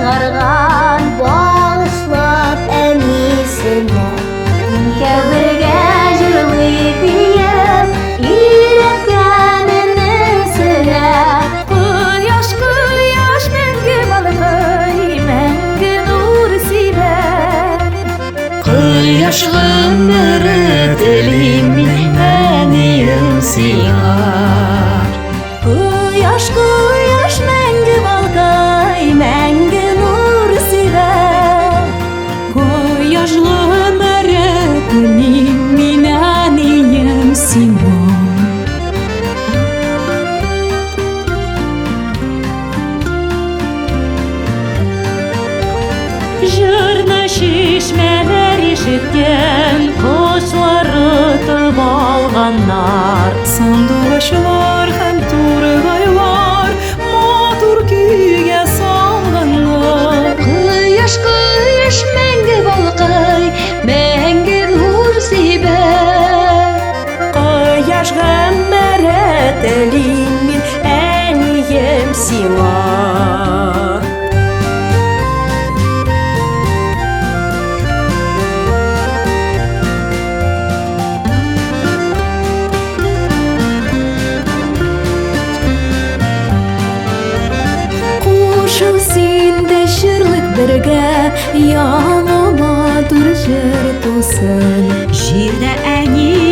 чыгарган багышлап әнисенә. Нигә бергә җырлый диеп өйрәткән энесенә. Кояш, кояш, мәңге балкый, мәңге нур сибә. Кояш гомере телим мин әнием сиңа. Кояш, кояш, мәңге балкый, мәңге нур сибә. Кояшлы гомере телим мин әнием сиңа. Җырны чишмәләр ишеткән, кошлар отып алганнар. Сандугачлар һәм тургайлар матур көйгә салганнар. Кояш, кояш, мәңге балкый, мәңге нур сибә. Кояш гомере телим мин әнием сиңа. Кушыл син дә җырлыйк бергә, яңа матур җыр тусын. Җирдә әни